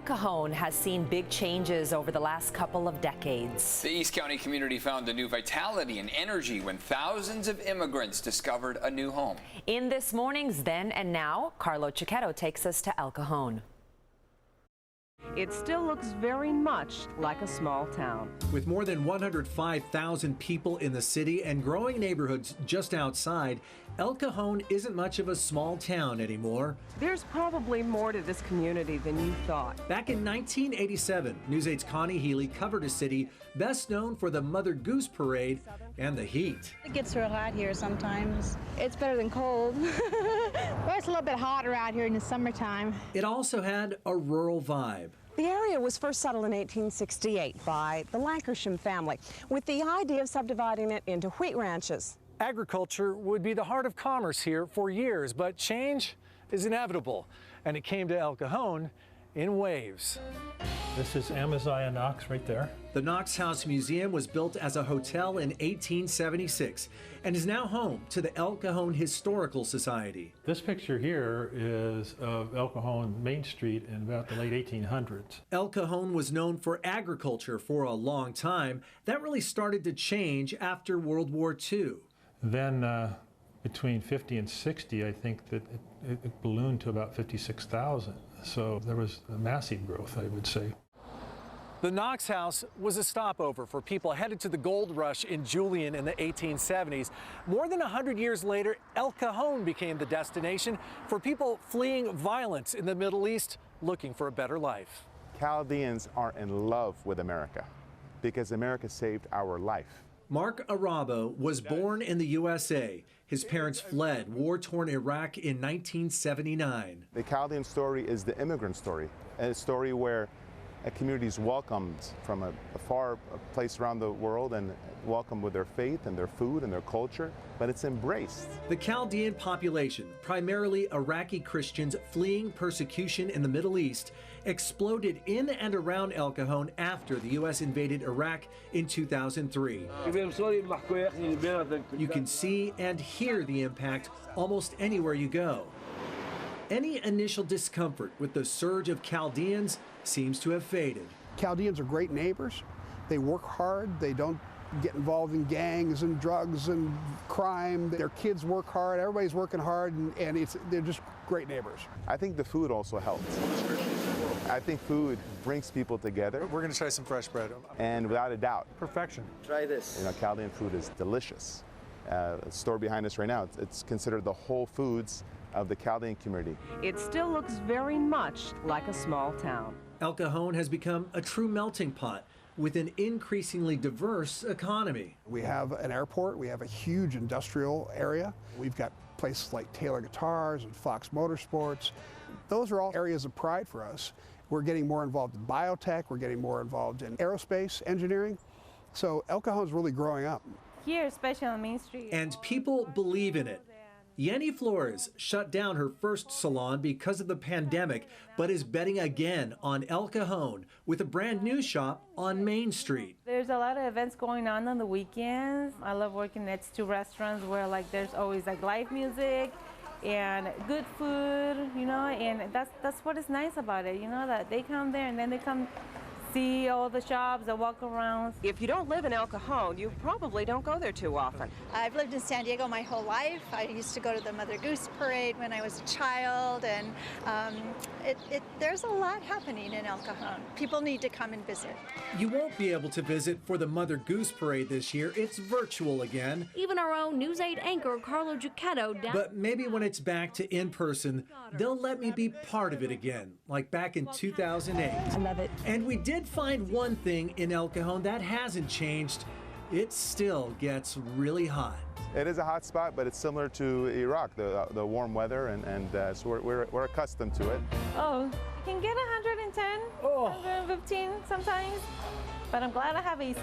Cajon has seen big changes over the last couple of decades. The East County community found a new vitality and energy when thousands of immigrants discovered a new home. In this morning's Then and Now, Carlo Cicchetto takes us to El Cajon. It still looks very much like a small town. With more than 105,000 people in the city and growing neighborhoods just outside, El Cajon isn't much of a small town anymore. There's probably more to this community than you thought. Back in 1987, News 8's Connie Healy covered a city best known for the Mother Goose Parade and the heat. It gets real hot here sometimes. It's better than cold. Well, it's a little bit hotter out here in the summertime. It also had a rural vibe. The area was first settled in 1868 by the Lancashire family with the idea of subdividing it into wheat ranches. Agriculture would be the heart of commerce here for years, but change is inevitable, and it came to El Cajon in waves. This is Amaziah Knox right there. The Knox House Museum was built as a hotel in 1876 and is now home to the El Cajon Historical Society. This picture here is of El Cajon Main Street in about the late 1800s. El Cajon was known for agriculture for a long time. That really started to change after World War II. Then between 50 and 60, I think that it ballooned to about 56,000. So there was a massive growth, I would say. The Knox House was a stopover for people headed to the gold rush in Julian in the 1870s. More than 100 years later, El Cajon became the destination for people fleeing violence in the Middle East looking for a better life. Chaldeans are in love with America because America saved our life. Mark Arabo was born in the USA. His parents fled war-torn Iraq in 1979. The Chaldean story is the immigrant story, a story where a community is welcomed from a far place around the world and welcomed with their faith and their food and their culture, but it's embraced. The Chaldean population, primarily Iraqi Christians fleeing persecution in the Middle East, exploded in and around El Cajon after the U.S. invaded Iraq in 2003. You can see and hear the impact almost anywhere you go. Any initial discomfort with the surge of Chaldeans seems to have faded. Chaldeans are great neighbors. They work hard. They don't get involved in gangs and drugs and crime. Their kids work hard. Everybody's working hard, and they're just great neighbors. I think the food also helps. I think food brings people together. We're going to try some fresh bread. And without a doubt, Perfection. Try this. you know, Chaldean food is delicious. The store behind us right now, it's considered the Whole Foods of the Chaldean community. It still looks very much like a small town. El Cajon has become a true melting pot with an increasingly diverse economy. We have an airport. We have a huge industrial area. We've got places like Taylor Guitars and Fox Motorsports. Those are all areas of pride for us. We're getting more involved in biotech. We're getting more involved in aerospace engineering. So El Cajon's really growing up. Here, especially on Main Street. And people believe in it. Yenny Flores shut down her first salon because of the pandemic, but is betting again on El Cajon with a brand new shop on Main Street. There's a lot of events going on the weekends. I love working next to restaurants where there's always live music and good food, you know, and that's what is nice about it, you know, that they come there and then they come see all the shops and walk around. If you don't live in El Cajon, you probably don't go there too often. I've lived in San Diego my whole life. I used to go to the Mother Goose Parade when I was a child, and there's a lot happening in El Cajon. People need to come and visit. You won't be able to visit for the Mother Goose Parade this year. It's virtual again. Even our own News 8 anchor, Carlo Cicchetto. But maybe when it's back to in-person, they'll let me be part of it again, like back in 2008. I love it. And we did find one thing in El Cajon that hasn't changed. It still gets really hot. It is a hot spot, but it's similar to Iraq, the warm weather, and so we're accustomed to it. Oh, you can get 110, 115 sometimes, but I'm glad I have AC.